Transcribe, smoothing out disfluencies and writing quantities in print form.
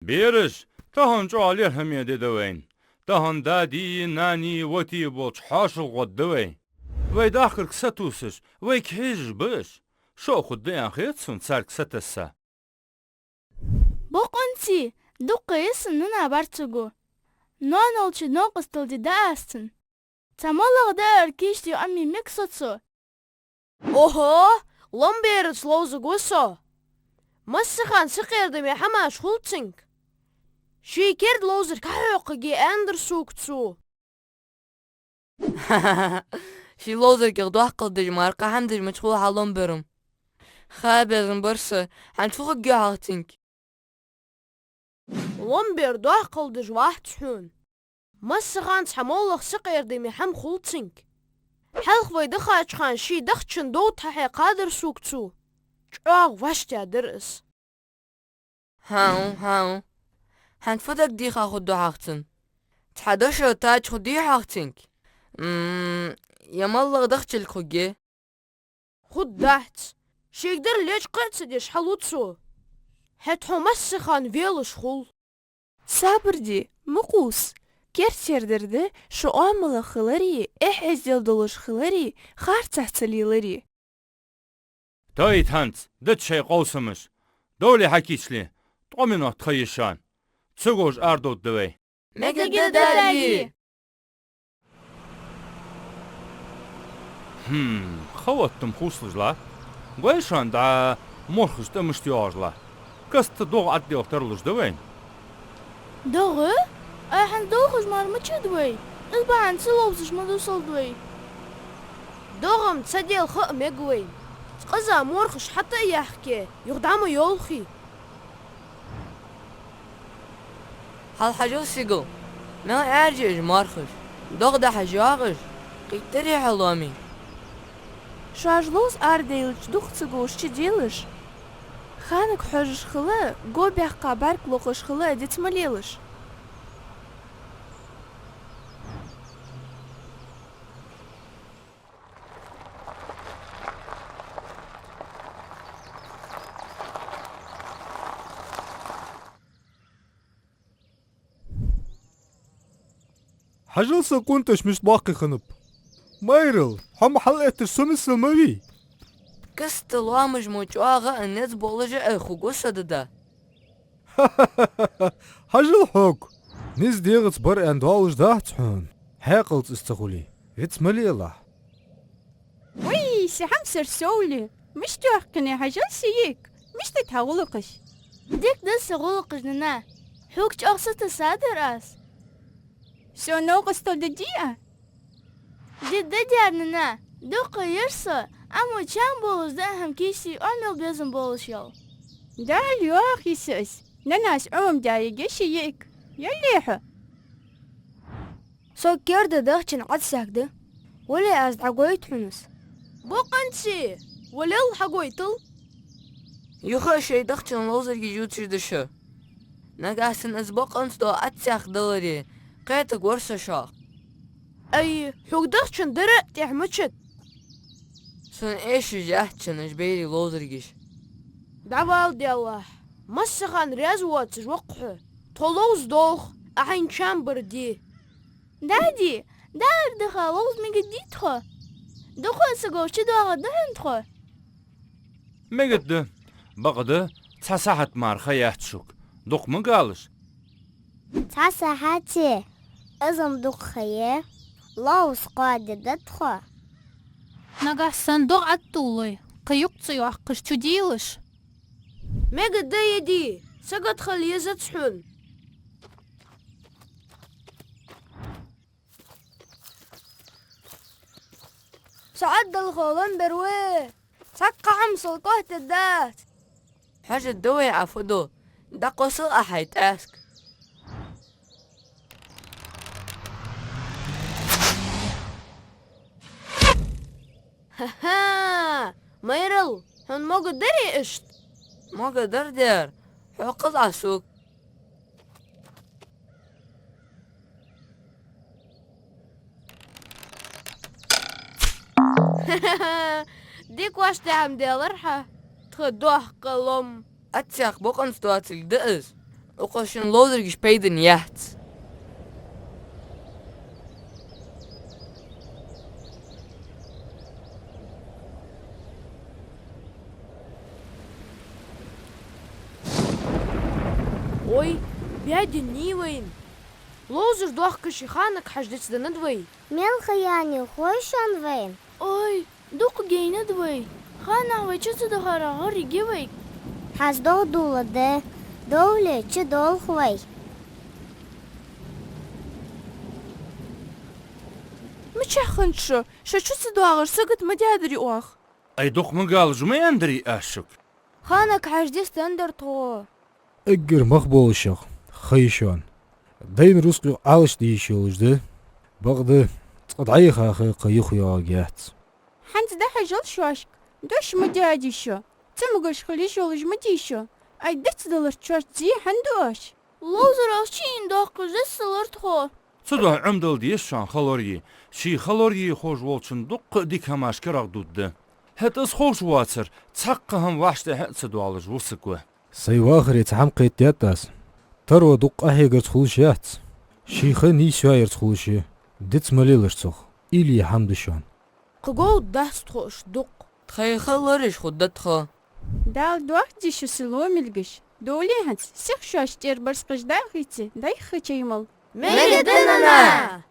بيرش تهن جعلي همي دوين تهن دادي ناني وتي بوش حاشل غدوين وي داخل كساتوسش وي كهيج بش شو خديان خيتسون سار كساتسا بقنتي دقيس ننا برتگو نان olçu noqıstildi dağısın. Tamalıq da erkeşti ammi miksotsu. Oho, lomberit lozu gusso. Massahan sıkırdım ya hama şultsink. Şeker lozer kahyoqıge ender suktsu. شي لوزر كيغدو حقل دج مارقا حمدج مشغول حالون برم خابر برسا حنفوق جاهتينك Lomber doqıldı vahtsun. Massahan samolıq sıkırdım ya ham xultsink. Halq vay dıxaçxan şi dıxçın do tahi qadir suktsu. Çağ vaştya dırıs. هاو حنفوق دي خاخدو حاختن تحدوشو تاج خدي حاختينك يمالغ دخل خوجي Xud daht. Şegdir leç qıtsı deş halutsu. Hetho massahan velish xul. Sabırdi, mıqus. Gerçerdirdi şu amalı xılari, ezdel doluş xılari, xarçahçılilari. تايت هانت دت شي قوسمش دولي حكيشلي طمنو تخيشان تسوغوش أردو دوي ميجا Dergi. خواتم خوصلجلا ويشان دا مرخش دمشتياجلا كست دوغ عدي اخترلج دوين Doğru? Ayhan doğuz marmıçı dvey. İlbahan sılovsuz madusal dvey. Doğum tsadel xı megweyn. Qıza morxış hatta yaxke. Yuqdamı yolxi. هالحاجو سيقو ما ارجج مارخش دوغ دا حجاغش قيتري حلوامي Şajloz ardeyliç duxçıgoş çideliş. Xanık xojış xılı, gobях qabark loqoş xılı edetmeliş. حجلسة كنتش مش باقي خنب مايرل حم حلقة السمس الموي كست لوامج موچواغا الناس بولجا اخو قصة دا حجل حوك نيز ديغت بر اندوالج داهت حون حاقلت استغولي اتس مليلا Uy, siham sersoli. Mش tuaqni hajal siyik. Mش tتهولقش. Dik de sıgılıqız nina. Hukç aqsıtı sadır as. So noqıstal da dia. Ciddi diyar nina. Duqı yırsı. Ama çan boluzda hem kişi amil bezin boluş yol. Dal yoq isis. Nanas daya geçiyik. Yalliha. سكر ده دخشن عدسك ده ولا أزعجويت حنس Boqanchi. Walal hagoytıl. يخا شي دخشن لوزر يجوتش دشا نقاسن ازباق انستو اتساق دوري قيتك ورسا شاق Ay, hugdaxçın dere tehmeçet. سن ايش جاهتشن اجبيري لوزر جيش Daval diyallah. Massahan rezwatsız waqhu. Toloz doğ. Ahin chamber di. Dadi, dar dıxa loğuz mege ditxo. Duqı sıgoşçı doğa dahentxo. مجد بقدر تساحت مار خياتشوك دوق مقالش تعسى هاتي أزم دخية لاوس قاعدة دتخو Nagasan doğ attuluy. Qıyuqçı aqış çudiliş. Mega dayedi. Sagat khal yazatshun. سعد الخولن بروي سقع حمصل قهت الدات حاجة دوي عفدو دا قصر احيت اسك Ha, Mayral. Hun mogu deri isht. ما قدر دير حقض عسوك Dik washta am delarha. Tgedoh qalom. اتساق بوق انستو اتسل دقز وقشن لوزرجش بيدن يات Ой, бядя нивайн. Лозер дуахкаши ханак хаждец да надвей. Мен хаяни хойшан вейн. Ой, дук гейне двой. Хана вайчусы да харагар ригевей. Хаздол дула де. Довле чи дол хвей. مچخنشو شچوس دوغر سگت مدادري اوخ. أي دوق مقال جمي أندري أشك خانك حجدس تندر تو. اگر مقبول شخ خيشان دين رزقي عالش ديشولج ده بغده تقضعي خاخي قيخ ياجات حنت ده حجل شواشك دوش مدادي شو تمغش خلي شولج مديشو اي دت دلر تشوش زي حندوش Lozer alçin doqquz sılır txo. صدو عمدل ديشان خلوري شي خلوري خوش والشن دوق ديك هماش كراغ دود هت اس خوش واتر تسقهم واشته هت صدو علج وسكوه سيواخر يتحم قيتياتاس ترو دق اهيغر تخولشيات شيخه ني شاير تخولشي دت مليلرتخ إلي حمدشان قگو دست خوش دوق. تخي خلرش خدتخا دال دوخ دي شو سلو ملگش دولي هنس سيخ شوش تير برسقش داخيتي دايخ چيمل ميدننا.